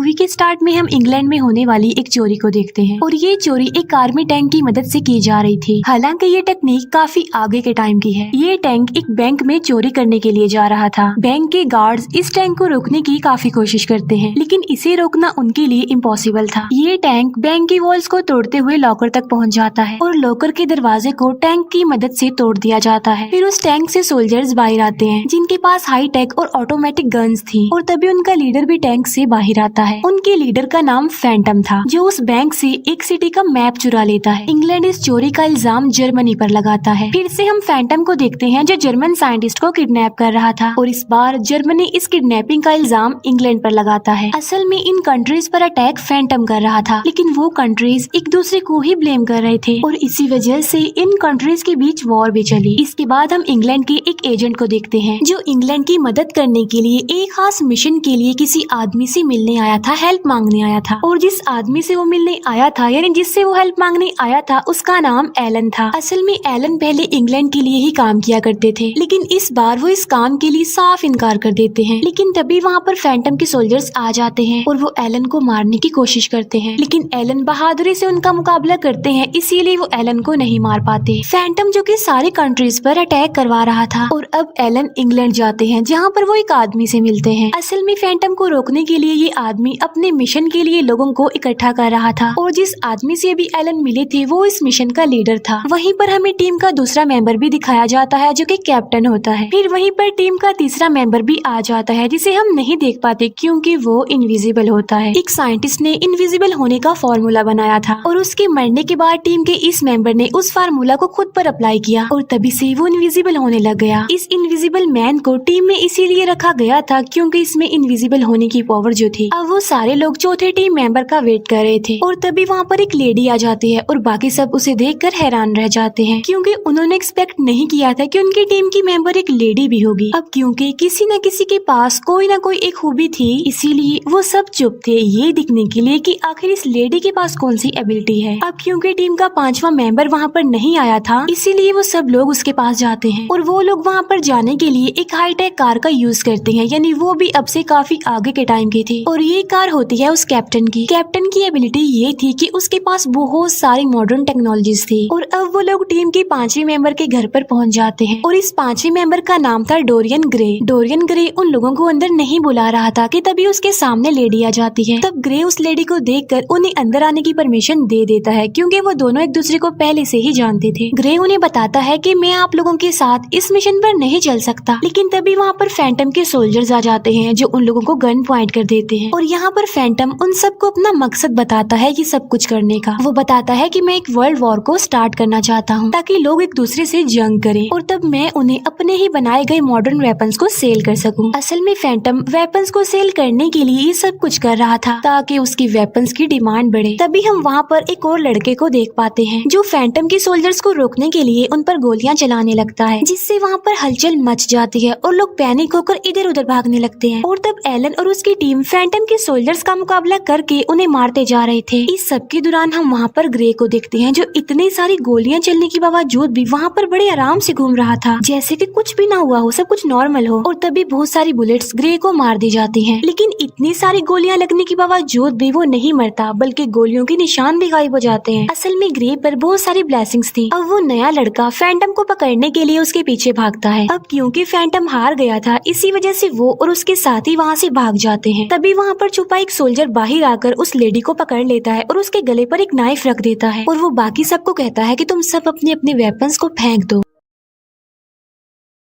Movie के start में हम इंग्लैंड में होने वाली एक चोरी को देखते हैं और ये चोरी एक आर्मी टैंक की मदद से की जा रही थी। हालांकि ये टेक्निक काफी आगे के टाइम की है। ये टैंक एक बैंक में चोरी करने के लिए जा रहा था। बैंक के गार्ड्स इस टैंक को रोकने की काफी कोशिश करते हैं, लेकिन इसे रोकना उनके लिए इम्पॉसिबल था। ये टैंक बैंक की वॉल्स को तोड़ते हुए लॉकर तक पहुँच जाता है और लॉकर के दरवाजे को टैंक की मदद से तोड़ दिया जाता है। फिर उस टैंक से सोल्जर्स बाहर आते हैं जिनके पास हाई टेक और ऑटोमेटिक गन्स थी और तभी उनका लीडर भी टैंक से बाहर आता है। उनके लीडर का नाम फैंटम था, जो उस बैंक से एक सिटी का मैप चुरा लेता है। इंग्लैंड इस चोरी का इल्जाम जर्मनी पर लगाता है। फिर से हम फैंटम को देखते हैं जो जर्मन साइंटिस्ट को किडनैप कर रहा था और इस बार जर्मनी इस किडनैपिंग का इल्जाम इंग्लैंड पर लगाता है। असल में इन कंट्रीज पर अटैक फैंटम कर रहा था, लेकिन वो कंट्रीज एक दूसरे को ही ब्लेम कर रहे थे और इसी वजह से इन कंट्रीज के बीच वॉर भी चली। इसके बाद हम इंग्लैंड के एक एजेंट को देखते हैं जो इंग्लैंड की मदद करने के लिए एक खास मिशन के लिए किसी आदमी से मिलने आया था, हेल्प मांगने आया था। और जिस आदमी से वो मिलने आया था यानी जिससे वो हेल्प मांगने आया था उसका नाम एलन था। असल में एलन पहले इंग्लैंड के लिए ही काम किया करते थे, लेकिन इस बार वो इस काम के लिए साफ इनकार कर देते हैं। लेकिन तभी वहाँ पर फैंटम के सोल्जर्स आ जाते हैं और वो एलन को मारने की कोशिश करते हैं, लेकिन एलन बहादुरी से उनका मुकाबला करते हैं, इसीलिए वो एलन को नहीं मार पाते। फैंटम जो कि सारी कंट्रीज पर अटैक करवा रहा था और अब एलन इंग्लैंड जाते हैं जहाँ पर वो एक आदमी से मिलते हैं। असल में फैंटम को रोकने के लिए ये आदमी अपने मिशन के लिए लोगों को इकट्ठा कर रहा था और जिस आदमी से भी एलन मिले थे वो इस मिशन का लीडर था। वहीं पर हमें टीम का दूसरा मेंबर भी दिखाया जाता है जो कि कैप्टन होता है। फिर वहीं पर टीम का तीसरा मेंबर भी आ जाता है जिसे हम नहीं देख पाते क्योंकि वो इनविजिबल होता है। एक साइंटिस्ट ने इनविजिबल होने का फॉर्मूला बनाया था और उसके मरने के बाद टीम के इस मेंबर ने उस फार्मूला को खुद पर अप्लाई किया और तभी से वो इनविजिबल होने लग गया। इस इनविजिबल मैन को टीम में इसीलिए रखा गया था क्योंकि इसमें इनविजिबल होने की पावर जो थी। अब वो सारे लोग चौथे टीम मेंबर का वेट कर रहे थे और तभी वहाँ पर एक लेडी आ जाती है और बाकी सब उसे देखकर हैरान रह जाते हैं क्योंकि उन्होंने एक्सपेक्ट नहीं किया था कि उनकी टीम की मेंबर एक लेडी भी होगी। अब क्योंकि किसी न किसी के पास कोई न कोई एक खूबी थी, इसीलिए वो सब चुप थे ये दिखने के लिए कि आखिर इस लेडी के पास कौन सी एबिलिटी है। अब क्योंकि टीम का पांचवा मेंबर वहाँ पर नहीं आया था, इसीलिए वो सब लोग उसके पास जाते हैं और वो लोग वहाँ पर जाने के लिए एक हाईटेक कार का यूज करते हैं, यानी वो भी अब से काफी आगे के टाइम की थी। और ये कार होती है उस कैप्टन की। कैप्टन की एबिलिटी ये थी कि उसके पास बहुत सारी मॉडर्न टेक्नोलॉजीज थी। और अब वो लोग टीम के पांचवें मेंबर के घर पर पहुंच जाते हैं और इस पांचवें मेंबर का नाम था डोरियन ग्रे। डोरियन ग्रे उन लोगों को अंदर नहीं बुला रहा था कि तभी उसके सामने लेडी आ जाती है। तब ग्रे उस लेडी को देखकर उन्हें अंदर आने की परमिशन दे देता है क्योंकि वो दोनों एक दूसरे को पहले से ही जानते थे। ग्रे उन्हें बताता है कि मैं आप लोगों के साथ इस मिशन पर नहीं चल सकता, लेकिन तभी वहाँ पर फैंटम के सोल्जर्स आ जाते हैं जो उन लोगों को गन पॉइंट कर देते हैं और यहाँ पर फैंटम उन सबको अपना मकसद बताता है ये सब कुछ करने का। वो बताता है कि मैं एक वर्ल्ड वॉर को स्टार्ट करना चाहता हूँ ताकि लोग एक दूसरे से जंग करें और तब मैं उन्हें अपने ही बनाए गए मॉडर्न वेपन्स को सेल कर सकूं। असल में फैंटम वेपन्स को सेल करने के लिए ये सब कुछ कर रहा था ताकि उसकी वेपन्स की डिमांड बढ़े। तभी हम वहाँ पर एक और लड़के को देख पाते हैं जो फैंटम के सोल्जर्स को रोकने के लिए उन पर गोलियां चलाने लगता है, जिससे वहाँ पर हलचल मच जाती है और लोग पैनिक होकर इधर उधर भागने लगते हैं। और तब एलन और उसकी टीम फैंटम के सोल्जर्स का मुकाबला करके उन्हें मारते जा रहे थे। इस सब के दौरान हम वहाँ पर ग्रे को देखते हैं जो इतनी सारी गोलियां चलने के बावजूद भी वहाँ पर बड़े आराम से घूम रहा था, जैसे कि कुछ भी ना हुआ हो, सब कुछ नॉर्मल हो। और तभी बहुत सारी बुलेट्स ग्रे को मार दी जाती हैं, लेकिन इतनी सारी गोलियां लगने के बावजूद भी वो नहीं मरता, बल्कि गोलियों के निशान भी गायब हो जाते हैं। असल में ग्रे पर बहुत सारी ब्लेसिंग्स थी। अब वो नया लड़का फैंटम को पकड़ने के लिए उसके पीछे भागता है। अब क्योंकि फैंटम हार गया था, इसी वजह से वो और उसके साथी वहाँ से भाग जाते हैं। तभी वहाँ पर छुपा एक सोल्जर बाहर आकर उस लेडी को पकड़ लेता है और उसके गले पर एक नाइफ रख देता है और वो बाकी सबको कहता है कि तुम सब अपने अपने वेपन्स को फेंक दो।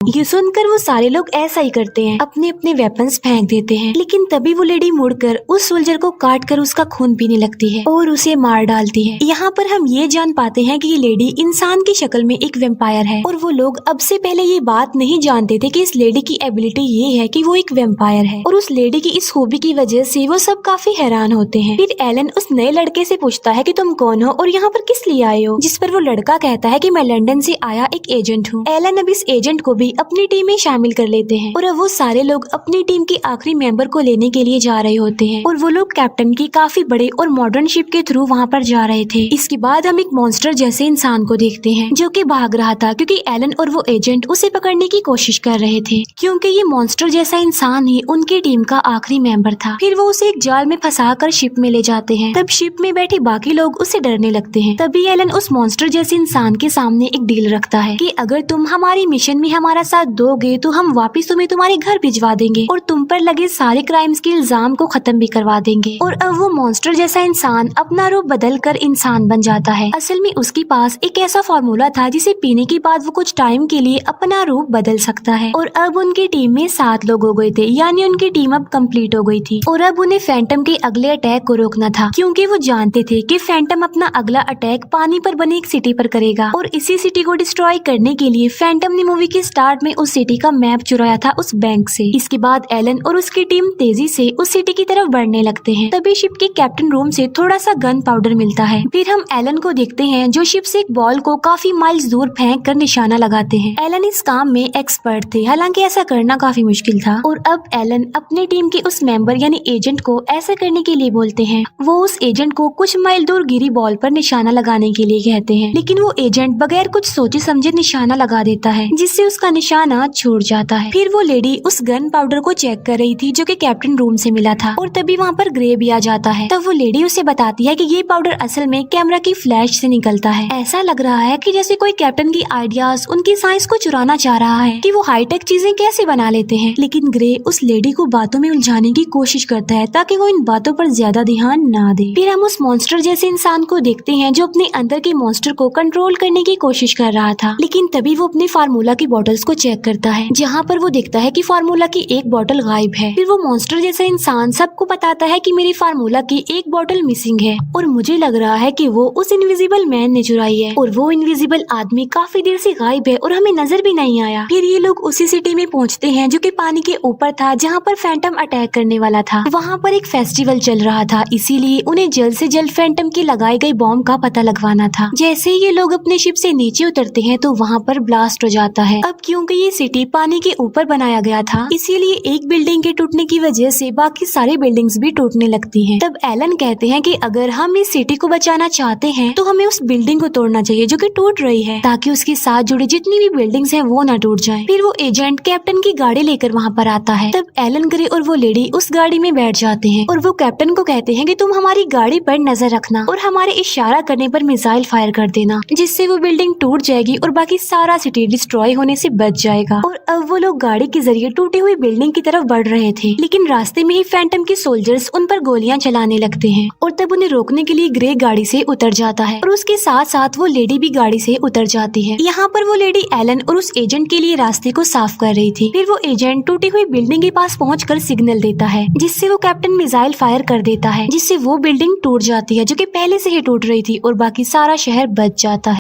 ये सुनकर वो सारे लोग ऐसा ही करते हैं, अपने अपने वेपन्स फेंक देते हैं। लेकिन तभी वो लेडी मुड़कर उस सोल्जर को काट कर उसका खून पीने लगती है और उसे मार डालती है। यहाँ पर हम ये जान पाते हैं कि ये लेडी इंसान की शक्ल में एक वेम्पायर है और वो लोग अब से पहले ये बात नहीं जानते थे कि इस लेडी की एबिलिटी ये है कि वो एक वेम्पायर है और उस लेडी की इस खूबी की वजह से वो सब काफी हैरान होते हैं। फिर एलन उस नए लड़के से पूछता है कि तुम कौन हो और यहाँ पर किस लिए आए हो, जिस पर वो लड़का कहता है कि मैं लंदन से आया एक एजेंट हूँ। एलन अब इस एजेंट को भी अपनी टीम में शामिल कर लेते हैं और अब वो सारे लोग अपनी टीम के आखिरी मेंबर को लेने के लिए जा रहे होते हैं और वो लोग कैप्टन की काफी बड़े और मॉडर्न शिप के थ्रू वहाँ पर जा रहे थे। इसके बाद हम एक मॉन्स्टर जैसे इंसान को देखते हैं जो कि भाग रहा था क्योंकि एलन और वो एजेंट उसे पकड़ने की कोशिश कर रहे थे, क्योंकि ये मॉन्स्टर जैसा इंसान ही उनकी टीम का आखिरी मेंबर था। फिर वो उसे एक जाल में फंसाकर शिप में ले जाते हैं। तब शिप में बैठे बाकी लोग उसे डरने लगते हैं। तभी एलन उस मॉन्स्टर जैसे इंसान के सामने एक डील रखता है कि अगर तुम हमारी मिशन में हमारा साथ दोगे तो हम वापिस तुम्हें तुम्हारे घर भिजवा देंगे और तुम पर लगे सारे क्राइम्स के इल्जाम को खत्म भी करवा देंगे। और अब वो मॉन्स्टर जैसा इंसान अपना रूप बदल कर इंसान बन जाता है। असल में उसके पास एक ऐसा फार्मूला था जिसे पीने के बाद वो कुछ टाइम के लिए अपना रूप बदल सकता है। और अब उनकी टीम में 7 लोग हो गए थे, यानी उनकी टीम अब कंप्लीट हो गई थी। और अब उन्हें फैंटम के अगले अटैक को रोकना था, क्योंकि वो जानते थे कि फैंटम अपना अगला अटैक पानी पर बनी एक सिटी पर करेगा। और इसी सिटी को डिस्ट्रॉय करने के लिए फैंटम ने मूवी के स्टार्ट में उस सिटी का मैप चुराया था उस बैंक से। इसके बाद एलन और उसकी टीम तेजी से उस सिटी की तरफ बढ़ने लगते हैं। तभी शिप के कैप्टन रूम से थोड़ा सा गन पाउडर मिलता है। फिर हम एलन को देखते हैं जो शिप से एक बॉल को काफी माइल्स दूर फेंक कर निशाना लगाते हैं। एलन इस काम में एक्सपर्ट थे, हालांकि ऐसा करना काफी मुश्किल था। और अब एलन अपने टीम के उस मेंबर यानी एजेंट को ऐसा करने के लिए बोलते हैं। वो उस एजेंट को कुछ माइल दूर गिरी बॉल पर निशाना लगाने के लिए कहते हैं, लेकिन वो एजेंट बगैर कुछ सोचे समझे निशाना लगा देता है, जिससे उसका निशाना छूट जाता है। फिर वो लेडी उस गन पाउडर को चेक कर रही थी जो कि कैप्टन रूम से मिला था, और तभी वहाँ पर ग्रे भी आ जाता है। तब वो लेडी उसे बताती है कि ये पाउडर असल में कैमरा की फ्लैश से निकलता है। ऐसा लग रहा है कि जैसे कोई कैप्टन की आइडियाज उनकी साइंस को चुराना चाह रहा है कि वो हाईटेक चीजें कैसे बना लेते हैं। लेकिन ग्रे उस लेडी को बातों में उलझाने की कोशिश करता है ताकि वो इन बातों पर ज्यादा ध्यान ना दे। फिर हम उस मॉन्स्टर जैसे इंसान को देखते हैं जो अपने अंदर के मॉन्स्टर को कंट्रोल करने की कोशिश कर रहा था, लेकिन तभी वो अपने फार्मूला की बॉटल्स को चेक करता है, जहाँ पर वो देखता है कि फार्मूला की एक बॉटल गायब है। फिर वो मॉन्स्टर जैसा इंसान सबको बताता है कि मेरी फार्मूला की एक बॉटल मिसिंग है और मुझे लग रहा है कि वो उस इनविजिबल मैन ने चुराई है, और वो इनविजिबल आदमी काफी देर से गायब है और हमें नजर भी नहीं आया। फिर ये लोग उसी सिटी में पहुँचते हैं जो कि पानी के ऊपर था, जहाँ पर फैंटम अटैक करने वाला था। वहाँ पर एक फेस्टिवल चल रहा था, इसीलिए उन्हें जल्द से जल्द फैंटम की लगाई गई बॉम्ब का पता लगवाना था। जैसे ही ये लोग अपने शिप से नीचे उतरते हैं तो वहाँ पर ब्लास्ट हो जाता है। अब क्योंकि ये सिटी पानी के ऊपर बनाया गया था, इसीलिए एक बिल्डिंग के टूटने की वजह से बाकी सारी बिल्डिंग्स भी टूटने लगती हैं। तब एलन कहते हैं कि अगर हम इस सिटी को बचाना चाहते हैं तो हमें उस बिल्डिंग को तोड़ना चाहिए जो कि टूट रही है, ताकि उसके साथ जुड़ी जितनी भी बिल्डिंग्स हैं वो ना टूट जाएं। फिर वो एजेंट कैप्टन की गाड़ी लेकर वहाँ पर आता है। तब एलन, ग्रे और वो लेडी उस गाड़ी में बैठ जाते हैं और वो कैप्टन को कहते हैं कि तुम हमारी गाड़ी पर नजर रखना और हमारे इशारा करने पर मिसाइल फायर कर देना, जिससे वो बिल्डिंग टूट जाएगी और बाकी सारा सिटी डिस्ट्रॉय होने से बच जाएगा। और अब वो लोग गाड़ी के जरिए टूटी हुई बिल्डिंग की तरफ बढ़ रहे थे, लेकिन रास्ते में ही फैंटम के सोल्जर्स उन पर गोलियां चलाने लगते हैं। और तब उन्हें रोकने के लिए ग्रे गाड़ी से उतर जाता है और उसके साथ साथ वो लेडी भी गाड़ी से उतर जाती है। यहाँ पर वो लेडी एलन और उस एजेंट के लिए रास्ते को साफ कर रही थी। फिर वो एजेंट टूटी हुई बिल्डिंग के पास पहुंचकर सिग्नल देता है, जिससे वो कैप्टन मिसाइल फायर कर देता है, जिससे वो बिल्डिंग टूट जाती है जो कि पहले से ही टूट रही थी और बाकी सारा शहर बच जाता है।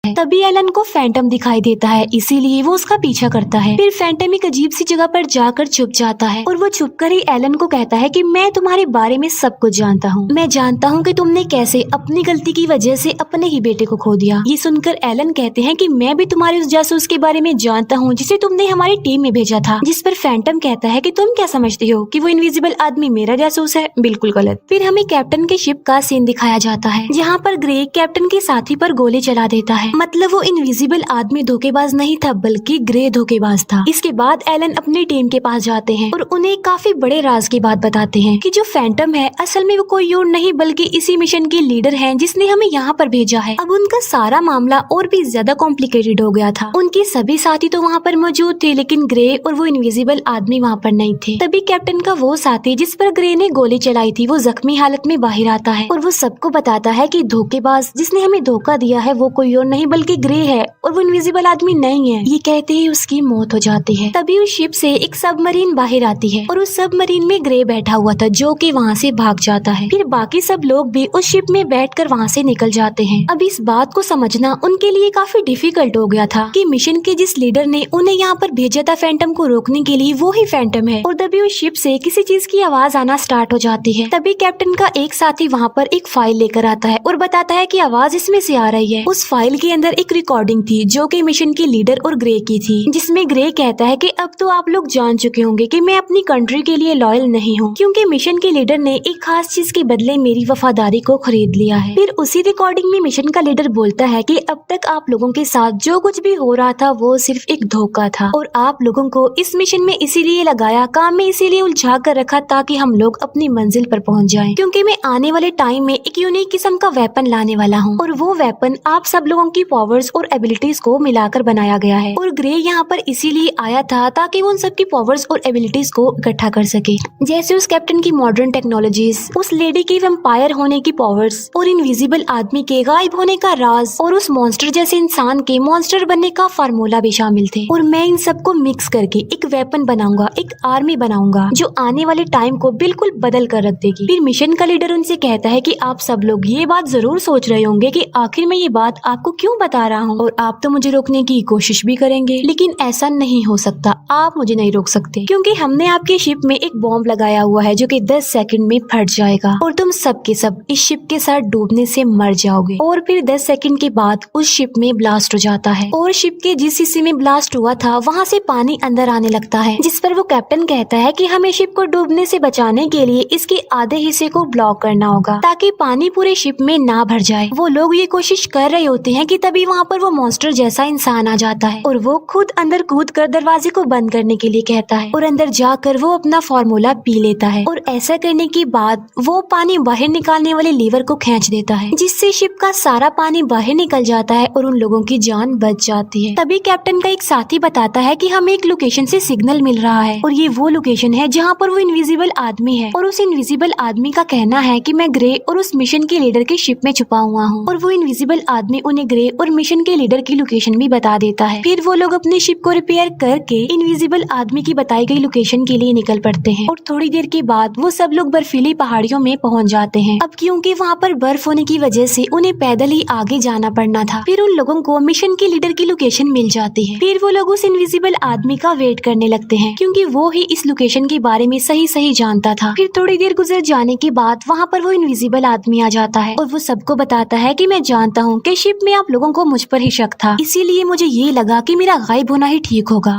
तभी एलन को फैंटम दिखाई देता है, इसीलिए वो उसका पीछा करता है। फिर फैंटम एक अजीब सी जगह पर जाकर छुप जाता है और वो छुपकर ही एलन को कहता है कि मैं तुम्हारे बारे में सब कुछ जानता हूँ। मैं जानता हूँ कि तुमने कैसे अपनी गलती की वजह से अपने ही बेटे को खो दिया। ये सुनकर एलन कहते हैं कि मैं भी तुम्हारे उस जासूस के बारे में जानता हूँ जिसे तुमने हमारी टीम में भेजा था। जिस पर फैंटम कहता है कि तुम क्या समझते हो कि वो इनविजिबल आदमी मेरा जासूस है? बिल्कुल गलत। फिर हमें कैप्टन के शिप का सीन दिखाया जाता है, जहाँ पर ग्रे कैप्टन के साथी पर गोली चला देता है। मतलब वो इनविजिबल आदमी धोखेबाज नहीं था, बल्कि ग्रे धोखेबाज था। इसके बाद एलन अपनी टीम के पास जाते हैं और उन्हें काफी बड़े राज की बात बताते हैं कि जो फैंटम है असल में वो कोई और नहीं बल्कि इसी मिशन के लीडर हैं जिसने हमें यहाँ पर भेजा है। अब उनका सारा मामला और भी ज्यादा कॉम्प्लिकेटेड हो गया था। उनके सभी साथी तो वहाँ पर मौजूद थे, लेकिन ग्रे और वो इनविजिबल आदमी वहाँ पर नहीं थे। तभी कैप्टन का वो साथी जिस पर ग्रे ने गोली चलाई थी वो जख्मी हालत में बाहर आता है और वो सबको बताता है कि धोखेबाज जिसने हमें धोखा दिया है वो कोई और नहीं बल्कि ग्रे है और वो इनविजिबल आदमी नहीं है। ये कहते ही उसकी मौत हो जाती है। तभी उस शिप से एक सबमरीन बाहर आती है और उस सबमरीन में ग्रे बैठा हुआ था जो कि वहाँ से भाग जाता है। फिर बाकी सब लोग भी उस शिप में बैठकर वहाँ से निकल जाते हैं। अब इस बात को समझना उनके लिए काफी डिफिकल्ट हो गया था कि मिशन के जिस लीडर ने उन्हें यहाँ पर भेजा था फैंटम को रोकने के लिए वो ही फैंटम है। और तभी उस शिप से किसी चीज की आवाज आना स्टार्ट हो जाती है। तभी कैप्टन का एक साथी वहाँ पर एक फाइल लेकर आता है और बताता है कि आवाज इसमें से आ रही है। उस फाइल के अंदर एक रिकॉर्डिंग थी जो कि मिशन के लीडर और ग्रे की थी, जिसमें ग्रे कहता है कि अब तो आप लोग जान चुके होंगे कि मैं अपनी कंट्री के लिए लॉयल नहीं हूँ, क्योंकि मिशन के लीडर ने एक खास चीज के बदले मेरी वफादारी को खरीद लिया है। फिर उसी रिकॉर्डिंग में मिशन का लीडर बोलता है कि अब तक आप लोगों के साथ जो कुछ भी हो रहा था वो सिर्फ एक धोखा था और आप लोगों को इस मिशन में इसीलिए लगाया, काम में इसीलिए उलझा कर रखा ताकि हम लोग अपनी मंजिल पर पहुंच जाएं, क्योंकि मैं आने वाले टाइम में एक यूनिक किस्म का वेपन लाने वाला हूं और वो वेपन आप सब लोगों की पावर्स और एबिलिटीज को मिलाकर बनाया गया है। और ग्रे यहाँ पर इसीलिए आया था ताकि वो उन सबकी पावर्स और एबिलिटीज को इकट्ठा कर सके, जैसे उस कैप्टन की मॉडर्न टेक्नोलॉजीज, उस लेडी की वैम्पायर होने की पावर्स और इनविजिबल आदमी के गायब होने का राज और उस मॉन्स्टर जैसे इंसान के मॉन्स्टर बनने का फार्मूला भी शामिल थे। और मैं इन सबको मिक्स करके एक वेपन बनाऊंगा, एक आर्मी बनाऊंगा जो आने वाले टाइम को बिल्कुल बदल कर रख देगी। फिर मिशन का लीडर उनसे कहता है कि आप सब लोग ये बात जरूर सोच रहे होंगे कि आखिर मैं ये बात आपको क्यों बता रहा हूँ और आप तो मुझे रोकने की कोशिश भी करेंगे, लेकिन ऐसा नहीं हो सकता, आप मुझे नहीं रोक सकते क्योंकि हमने आपके शिप में एक बॉम्ब लगाया हुआ है जो कि 10 सेकंड में फट जाएगा और तुम सब के सब इस शिप के साथ डूबने से मर जाओगे। और फिर 10 सेकंड के बाद उस शिप में ब्लास्ट हो जाता है और शिप के जिस हिस्से में ब्लास्ट हुआ था वहाँ से पानी अंदर आने लगता है, जिस पर वो कैप्टन कहता है कि हमें शिप को डूबने से बचाने के लिए इसके आधे हिस्से को ब्लॉक करना होगा ताकि पानी पूरे शिप में ना भर जाए। वो लोग ये कोशिश कर रहे होते हैं कि तभी वहाँ पर वो मॉन्स्टर जैसा इंसान आ जाता है और वो खुद अंदर कूद कर दरवाजे को बंद करने के लिए कहता है और अंदर जाकर वो अपना फार्मूला पी लेता है और ऐसा करने के बाद वो पानी बाहर निकालने वाले लीवर को खींच देता है, जिससे शिप का सारा पानी बाहर निकल जाता है और उन लोगों की जान बच जाती है। तभी कैप्टन का एक साथी बताता है कि हमें एक लोकेशन से सिग्नल मिल रहा है और ये वो लोकेशन है जहाँ पर वो इनविजिबल आदमी है और उस इनविजिबल आदमी का कहना है कि मैं ग्रे और उस मिशन के लीडर के शिप में छुपा हुआ हूँ और वो इनविजिबल आदमी उन्हें ग्रे और मिशन के लीडर की लोकेशन भी बता देता है। फिर वो लोग अपने शिप को रिपेयर करके इनविजिबल आदमी की बताई गई लोकेशन के लिए निकल पड़ते हैं और थोड़ी देर के बाद वो सब लोग बर्फीली पहाड़ियों में पहुंच जाते हैं। अब क्योंकि वहाँ पर बर्फ होने की वजह से उन्हें पैदल ही आगे जाना पड़ना था। फिर उन लोगों को मिशन के लीडर की लोकेशन मिल जाती है। फिर वो लोग उस इनविजिबल आदमी का वेट करने लगते हैं क्योंकि वो ही इस लोकेशन के बारे में सही सही जानता था। फिर थोड़ी देर गुजर जाने के बाद वहाँ पर वो इनविजिबल आदमी आ जाता है और वो सबको बताता है कि मैं जानता हूँ कि शिप में आप लोगों को मुझ पर ही शक था, इसीलिए मुझे ये लगा कि मेरा गायब होना ही ठीक होगा।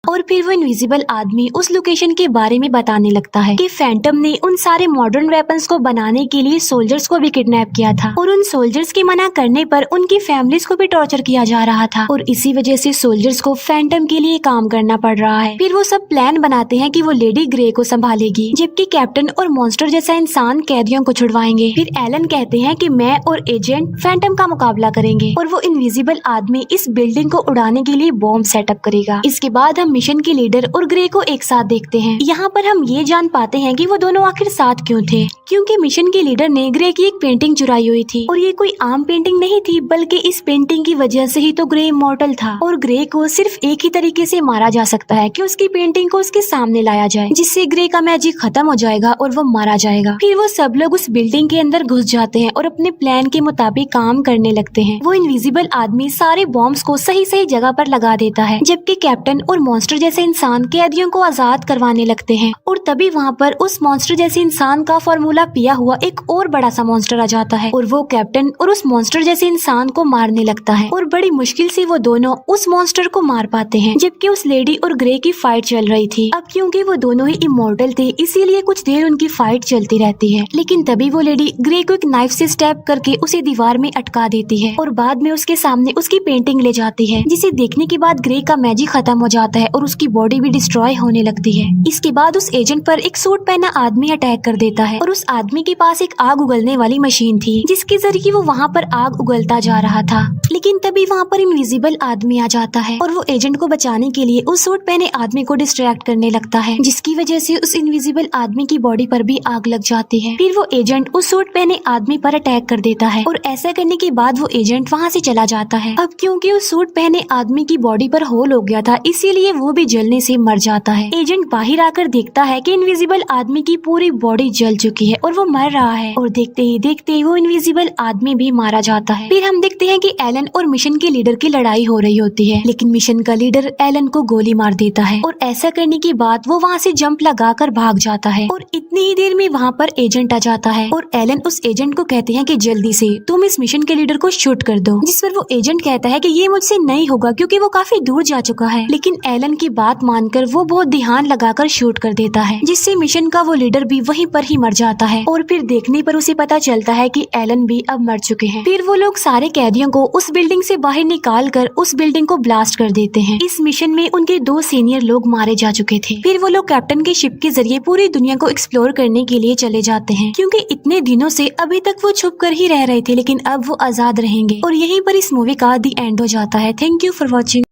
और फिर वो इनविजिबल आदमी उस लोकेशन के बारे में बताने लगता है कि फैंटम ने उन सारे मॉडर्न वेपन्स को बनाने के लिए सोल्जर्स को भी किडनैप किया था और उन सोल्जर्स के मना करने पर उनकी फैमिलीज को भी टॉर्चर किया जा रहा था और इसी वजह से सोल्जर्स को फैंटम के लिए काम करना पड़ रहा है। फिर वो सब प्लान बनाते हैं कि वो लेडी ग्रे को संभालेगी जबकि कैप्टन और मॉन्स्टर जैसा इंसान कैदियों को छुड़वाएंगे। फिर एलन कहते हैं कि मैं और एजेंट फैंटम का मुकाबला करेंगे और वो इनविजिबल आदमी इस बिल्डिंग को उड़ाने के लिए बॉम्ब सेटअप करेगा। इसके बाद हम मिशन के लीडर और ग्रे को एक साथ देखते हैं। यहाँ पर हम ये जान पाते हैं कि वो दोनों आखिर साथ क्यों थे, क्योंकि मिशन के लीडर ने ग्रे की एक पेंटिंग चुराई हुई थी और ये कोई आम पेंटिंग नहीं थी बल्कि इस पेंटिंग की वजह से ही तो ग्रे इमॉर्टल था और ग्रे को सिर्फ एक ही तरीके से मारा जा सकता है कि उसकी पेंटिंग को उसके सामने लाया जाए, जिससे ग्रे का मैजिक खत्म हो जाएगा और वो मारा जाएगा। फिर वो सब लोग उस बिल्डिंग के अंदर घुस जाते हैं और अपने प्लान के मुताबिक काम करने लगते हैं। वो इनविजिबल आदमी सारे बॉम्ब्स को सही सही जगह पर लगा देता है जबकि कैप्टन और मॉन्स्टर जैसे इंसान कैदियों को आजाद करवाने लगते हैं और तभी वहाँ पर उस मॉन्स्टर जैसे इंसान का फार्मूला पिया हुआ एक और बड़ा सा मॉन्स्टर आ जाता है और वो कैप्टन और उस मॉन्स्टर जैसे इंसान को मारने लगता है और बड़ी मुश्किल से वो दोनों उस मॉन्स्टर को मार पाते हैं जबकि उस लेडी और ग्रे की फाइट चल रही थी। अब क्योंकि वो दोनों ही इमॉर्टल थे इसीलिए कुछ देर उनकी फाइट चलती रहती है, लेकिन तभी वो लेडी ग्रे को एक नाइफ से स्टैब करके उसे दीवार में अटका देती है और बाद में उसके सामने उसकी पेंटिंग ले जाती है, जिसे देखने के बाद ग्रे का मैजिक खत्म हो जाता है और उसकी बॉडी भी डिस्ट्रॉय होने लगती है। इसके बाद उस एजेंट पर एक सूट पहना आदमी अटैक कर देता है और उस आदमी के पास एक आग उगलने वाली मशीन थी जिसके जरिए वो वहाँ पर आग उगलता जा रहा था, लेकिन तभी वहाँ पर इनविजिबल आदमी आ जाता है और वो एजेंट को बचाने के लिए उस सूट पहने आदमी को डिस्ट्रैक्ट करने लगता है, जिसकी वजह से उस इनविजिबल आदमी की बॉडी पर भी आग लग जाती है। फिर वो एजेंट उस सूट पहने आदमी पर अटैक कर देता है और ऐसा करने के बाद वो एजेंट वहाँ से चला जाता है। अब क्योंकि उस सूट पहने आदमी की बॉडी पर होल हो गया था इसीलिए वो भी जलने से मर जाता है। एजेंट बाहर आकर देखता है कि इनविजिबल आदमी की पूरी बॉडी जल चुकी है और वो मर रहा है, और देखते ही देखते वो इनविजिबल आदमी भी मारा जाता है। फिर हम देखते हैं कि एलन और मिशन के लीडर की लड़ाई हो रही होती है, लेकिन मिशन का लीडर एलन को गोली मार देता है और ऐसा करने के बाद वो वहाँ से जंप लगाकर भाग जाता है। और इतनी ही देर में वहाँ पर एजेंट आ जाता है और एलन उस एजेंट को कहते हैं कि जल्दी से तुम इस मिशन के लीडर को शूट कर दो, जिस पर वो एजेंट कहता है कि ये मुझसे नहीं होगा क्योंकि वो काफी दूर जा चुका है। लेकिन एलन की बात मानकर वो बहुत ध्यान लगाकर शूट कर देता है, जिससे मिशन का वो लीडर भी वहीं पर ही मर जाता है। और फिर देखने पर उसे पता चलता है कि एलन भी अब मर चुके हैं। फिर वो लोग सारे कैदियों को उस बिल्डिंग से बाहर निकाल कर उस बिल्डिंग को ब्लास्ट कर देते हैं। इस मिशन में उनके 2 सीनियर लोग मारे जा चुके थे। फिर वो लोग कैप्टन के शिप के जरिए पूरी दुनिया को एक्सप्लोर करने के लिए चले जाते हैं, क्योंकि इतने दिनों से अभी तक वो छुप कर ही रह रहे थे, लेकिन अब वो आजाद रहेंगे। और यहीं पर इस मूवी का दी एंड हो जाता है। Thank you for watching.